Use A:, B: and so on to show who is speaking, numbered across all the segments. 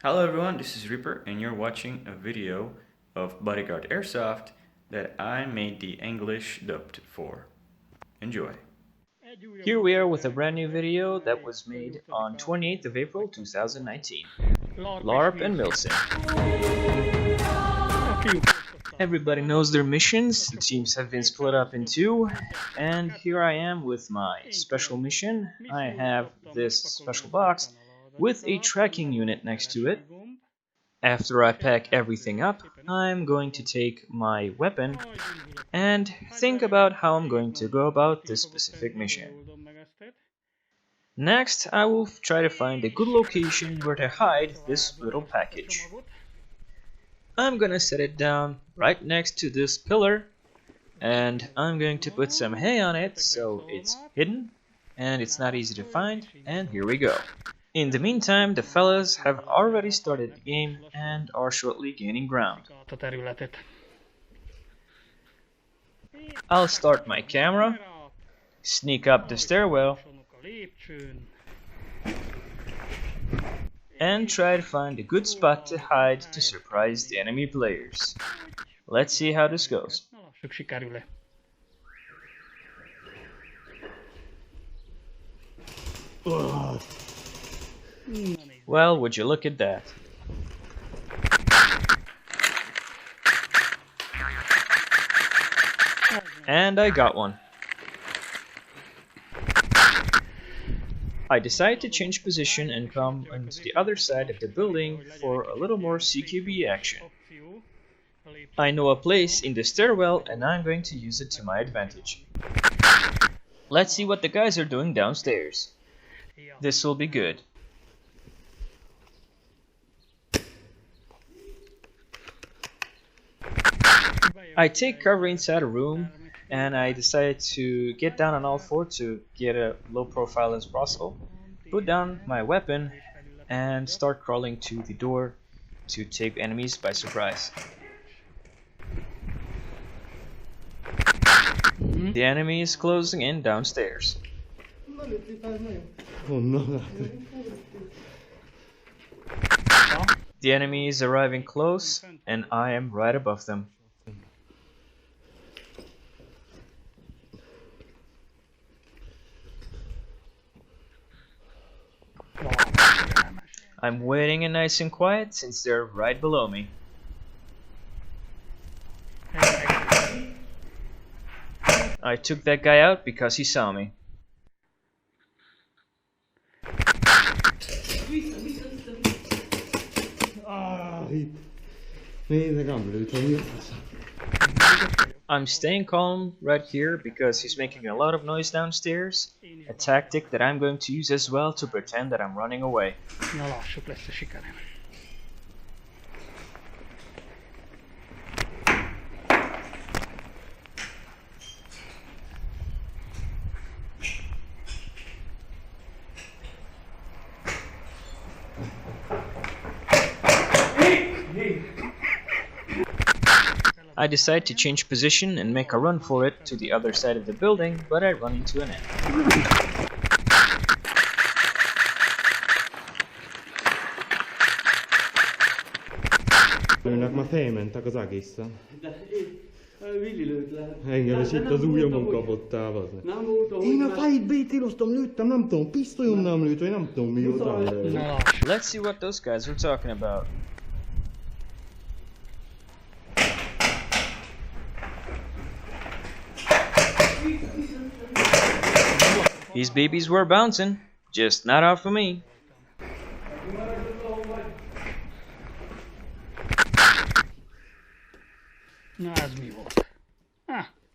A: Hello everyone, this is Reaper and you're watching a video of Bodyguard Airsoft that I made the English dubbed for. Enjoy.
B: Here we are with a brand new video that was made on 28th of April 2019. L.A.R.P and MILSIM. Everybody knows their missions, the teams have been split up in two, and here I am with my special mission. I have this special box with a tracking unit next to it. After I pack everything up, I'm going to take my weapon and think about how I'm going to go about this specific mission. Next, I will try to find a good location where to hide this little package. I'm gonna set it down right next to this pillar, and I'm going to put some hay on it so it's hidden and it's not easy to find, and here we go. In the meantime, the fellas have already started the game and are shortly gaining ground. I'll start my camera, sneak up the stairwell, and try to find a good spot to hide to surprise the enemy players. Let's see how this goes. Well, would you look at that? And I got one. I decide to change position and come onto the other side of the building for a little more CQB action. I know a place in the stairwell and I'm going to use it to my advantage. Let's see what the guys are doing downstairs. This will be good. I take cover inside a room and I decided to get down on all fours to get a low profile as possible, put down my weapon and start crawling to the door to take enemies by surprise. The enemy is closing in downstairs. The enemy is arriving close and I am right above them. I'm waiting and nice and quiet since they're right below me. I took that guy out because he saw me. I'm staying calm right here because he's making a lot of noise downstairs, a tactic that I'm going to use as well to pretend that I'm running away. I decide to change position and make a run for it to the other side of the building, but I run into an enemy.
C: Lőnek ma fejmentek az egészen. Engem is itt az ujjamon kapottál, bazd. Én a Fight BT-roztam, lőttem, nem tudom, pisztolyom nem lőtt, vagy nem tudom mióta lőtt.
B: Let's see what those guys are talking about. These babies were bouncing, just not off of me.
D: Na, ez mi volt?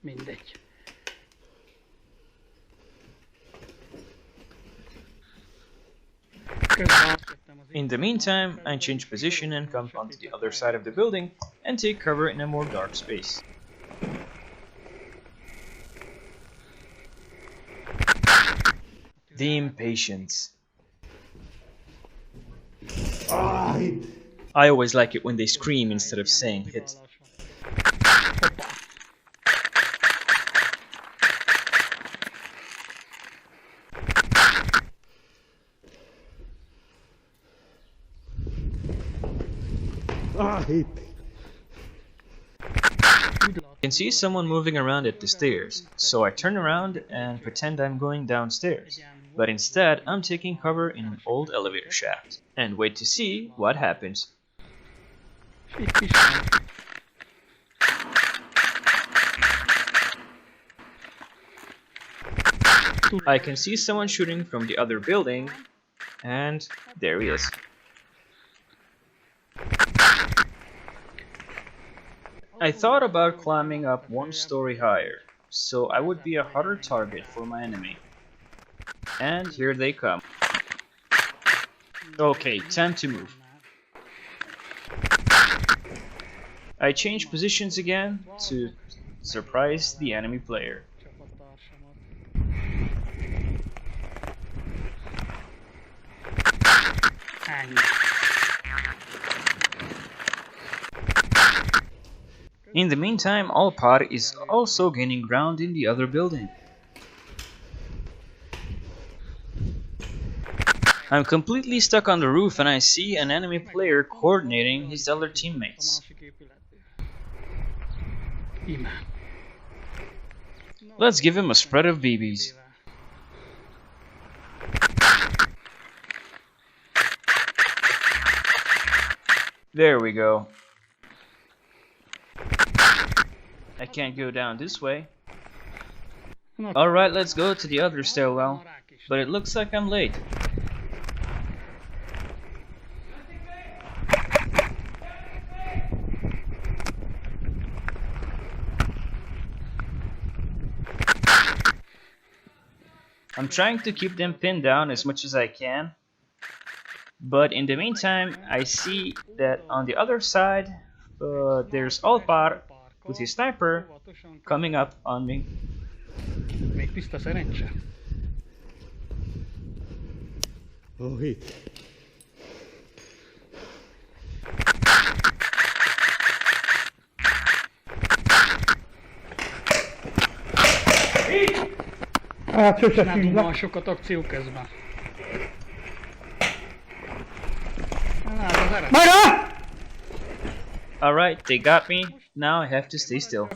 D: Mindegy.
B: In the meantime, I change position and come onto the other side of the building and take cover in a more dark space. The impatience. I always like it when they scream instead of saying hit.
C: Itt.
B: I can see someone moving around at the stairs, so I turn around and pretend I'm going downstairs. But instead, I'm taking cover in an old elevator shaft and wait to see what happens.
D: Itt is van.
B: I can see someone shooting from the other building, and there he is. I thought about climbing up one story higher, so I would be a harder target for my enemy. And here they come. Okay, time to move. I change positions again to surprise the enemy player.
D: Csapattársamat. Ennyi.
B: In the meantime, L.A.R.P is also gaining ground in the other building. I'm completely stuck on the roof and I see an enemy player coordinating his other
D: A
B: teammates.
D: másik épületből. Íme.
B: Let's give him a spread of BBs. There we go. I can't go down this way. Alright, let's go to the other stairwell. But it looks like I'm late. I'm trying to keep them pinned down as much as I can. But in the meantime, I see that on the other side, there's L.A.R.P with his sniper coming up on me.
D: Még tiszta szerencse.
C: Itt.
D: Hát sose csináltunk sokat akció közben. Hát az eredmény.
B: Alright, they got me. Now I have to stay still.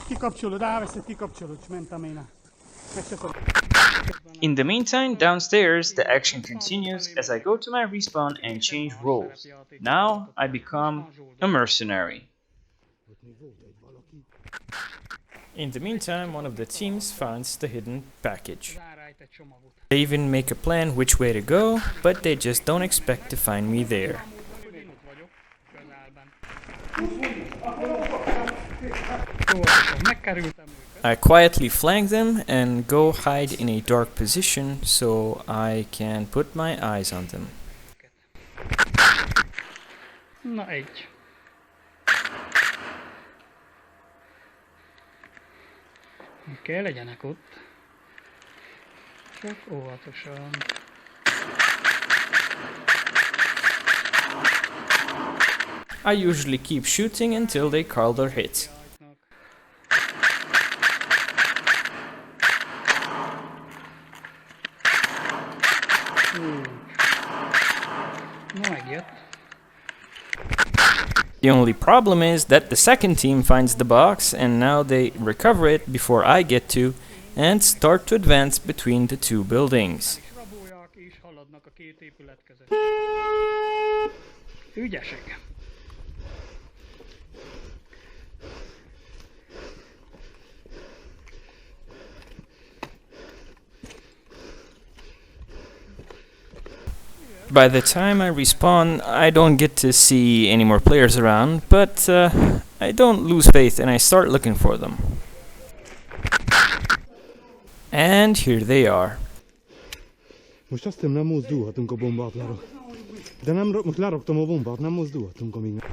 D: Kikapcsolod, elveszed, kikapcsolod, és mentem én. Meg se tudom.
B: In the meantime, downstairs, the action continues as I go to my respawn and change roles. Now I become a mercenary.
E: In the meantime, one of the teams finds the hidden package.
D: Rárejt egy csomagot.
E: They even make a plan which way to go, but they just don't expect to find me there.
D: Én ott vagyok, közelben. Óvatosan megkerültem őket.
E: I quietly flank them and go hide in a dark position so I can put my eyes on them.
D: Na egy. Kell legyenek ott. Csak óvatosan.
E: I usually keep shooting until they call their hits.
D: Na megjött.
E: The only problem is that the second team finds the box and now they recover it before I get to and start to advance between the two buildings.
D: És rabolják és haladnak a két épület között. Ügyesek.
E: By the time I respawn, I don't get to see any more players around, but I don't lose faith and I start looking for them. And here they are.
C: Most azt hiszem nem mozdulhatunk a bombátlára. De nem, most leraktam a bombát, nem mozdulhatunk amíg nem.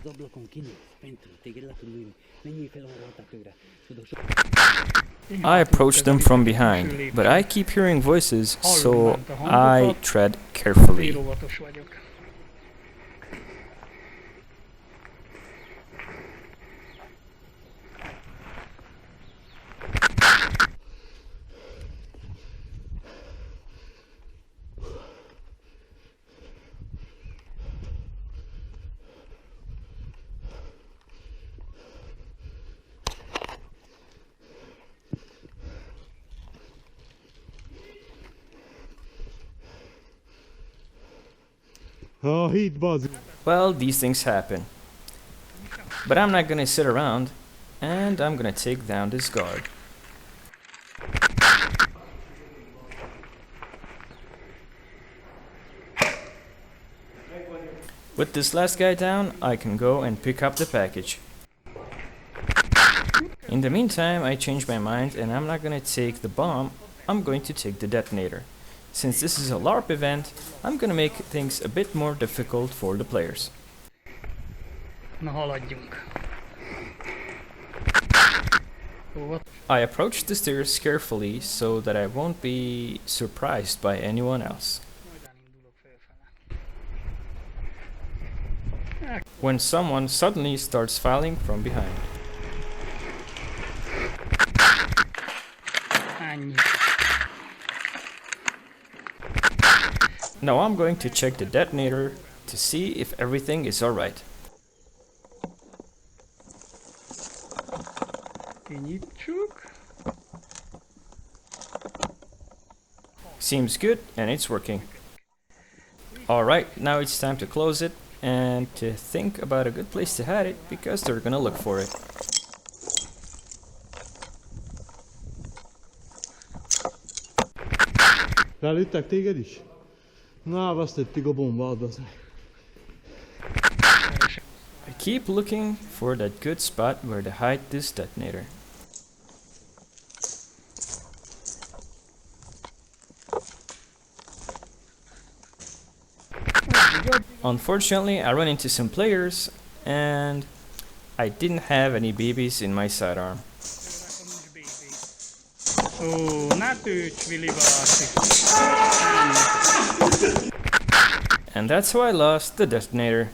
F: Az ablakon kinéz, fentről, téged le tud lőni. Menjél fel arra a tetőre. Tudod,
E: I approach them from behind, but I keep hearing voices, so I tread carefully.
D: Én óvatos vagyok.
C: A hit, bazd.
E: Well, these things happen. But I'm not gonna sit around, and I'm gonna take down this guard. With this last guy down, I can go and pick up the package. In the meantime, I changed my mind and I'm not gonna take the bomb, I'm going to take the detonator. Since this is a LARP event, I'm gonna make things a bit more difficult for the players.
D: Na haladjunk. Ó,
E: I approach the stairs carefully so that I won't be surprised by anyone else.
D: majd elindulok fölfele.
E: When someone suddenly starts filing from behind.
D: Ennyi.
E: Now I'm going to check the detonator to see if everything is alright.
D: Kinyitjuk.
E: Seems good and it's working. Alright, now it's time to close it and to think about a good place to hide it because they're gonna look for it.
C: Rálőttek téged is? Na, vesztettük a bombát, bazd.
E: I keep looking for that good spot where to hide this detonator. Unfortunately, I run into some players and I didn't have any BBs in my sidearm.
D: Ó, ne tűcs, Willy Barty.
E: And that's how I lost the detonator.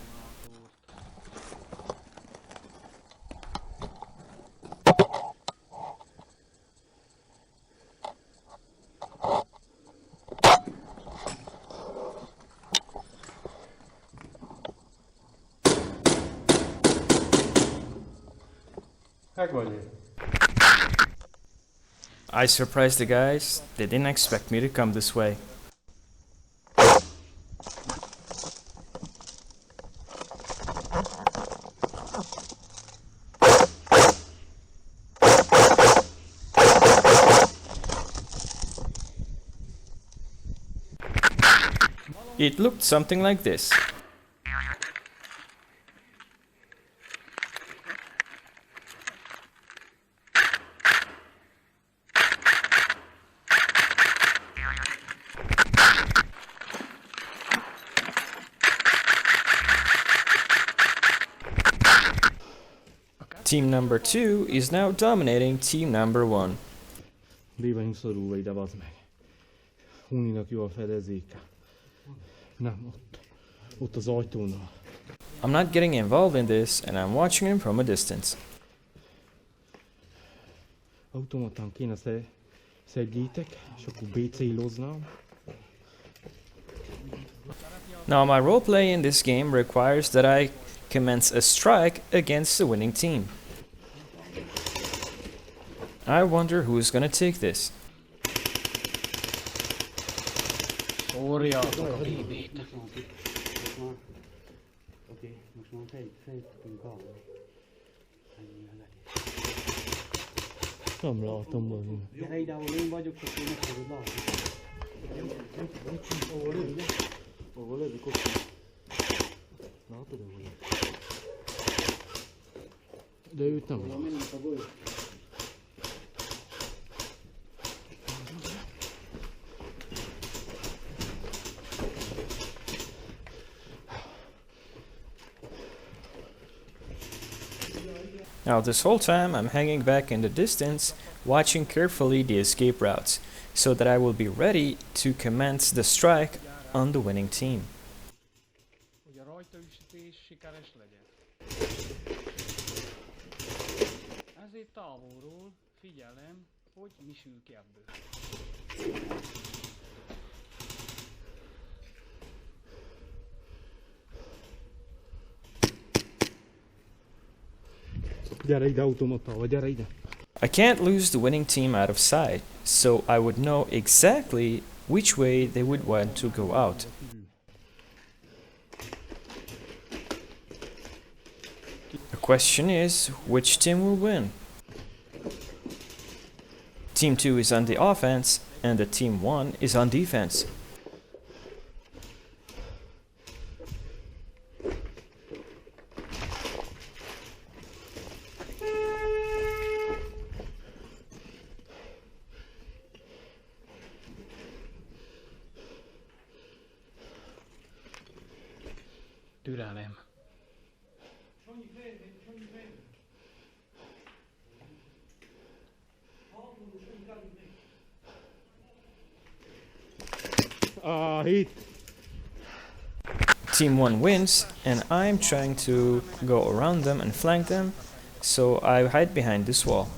E: I surprised the guys, they didn't expect me to come this way. It looked something like this. Team number 2 is now dominating team number 1.
C: Bé vagyunk szorulva ide, bazd meg. Huninak jó a fedezéke. Nem, ott. Ott az ajtónál.
E: I'm not getting involved in this and I'm watching him from a distance.
C: Automatán kéne szedjétek, és akkor B-céloznám.
E: Now my roleplay in this game requires that I commence a strike against the winning team. I wonder who's gonna take this.
D: Szórjátok a BB-t.
F: Oké, most már fejtünk arra. Ennyivel elég.
C: Nem látom, bazd meg.
F: Gyere ide, ahol én vagyok, akkor meg fogod látni.
C: Ahol lövik, ott. Látod, ahol lövik. De őt nem látom.
E: Now this whole time I'm hanging back in the distance, watching carefully the escape routes, so that I will be ready to commence the strike on the winning team.
D: Hogy a rajtaüsítés sikeres legyen. Ezért távolról figyelem, hogy mi sül ki ebből.
C: Gyere ide, automatával, gyere ide.
E: I can't lose the winning team out of sight, so I would know exactly which way they would want to go out. Question is, which team will win? Team 2 is on the offense, and the Team 1 is on defense.
D: Türelem.
C: Hit.
E: Team 1 wins, and I'm trying to go around them and flank them, so I hide behind this wall.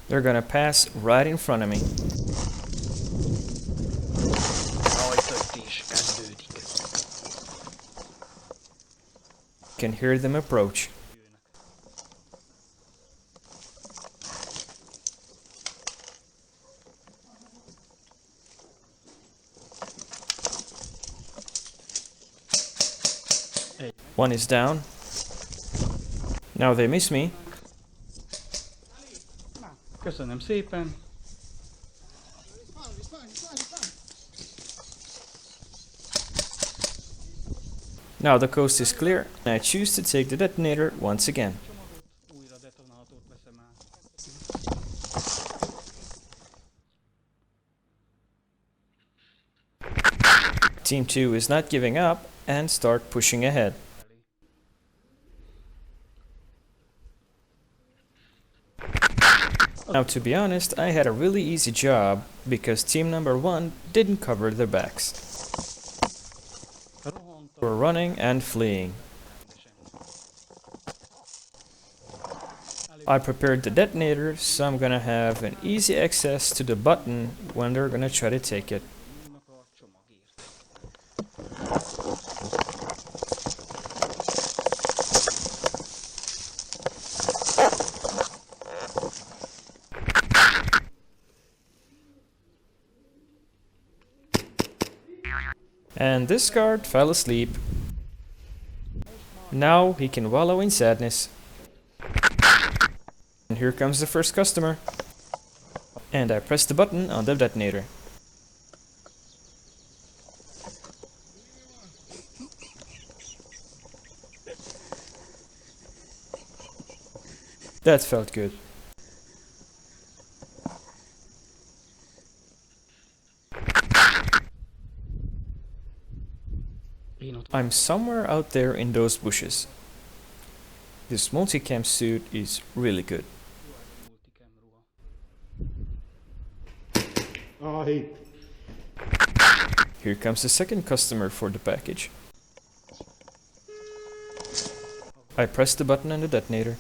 E: They're gonna pass right in front of me. Can hear them approach. One is down. Now they miss me.
D: Köszönöm szépen.
E: Now the coast is clear, and I choose to take the detonator once again.
D: Újra detonátort veszem át.
E: Team 2 is not giving up and start pushing ahead. Now to be honest, I had a really easy job because team number 1 didn't cover their backs. We're running and fleeing. I prepared the detonator, so I'm gonna have an easy access to the button when they're gonna try to take it. And this guard fell asleep. Now he can wallow in sadness. And here comes the first customer. And I press the button on the detonator. That felt good. I'm somewhere out there in those bushes. This multicam suit is really good.
C: Hit.
E: Here comes the second customer for the package. I press the button on the detonator.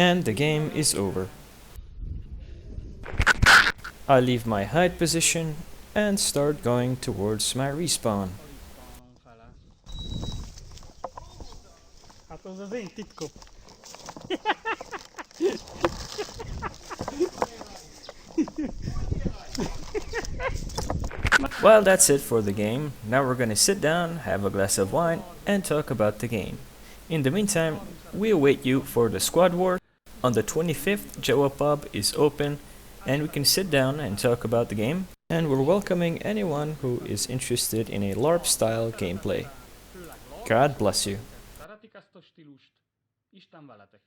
E: And the game is over. I leave my hide position and start going towards my respawn.
D: Hát az az én titkom.
E: Well, that's it for the game. Now we're gonna sit down, have a glass of wine, and talk about the game. In the meantime, we await you for the squad war. On the 25th, Joa Pub is open, and we can sit down and talk about the game. And we're welcoming anyone who is interested in a LARP style gameplay. God bless you.
D: Szeretik ezt a stílust? Isten veletek!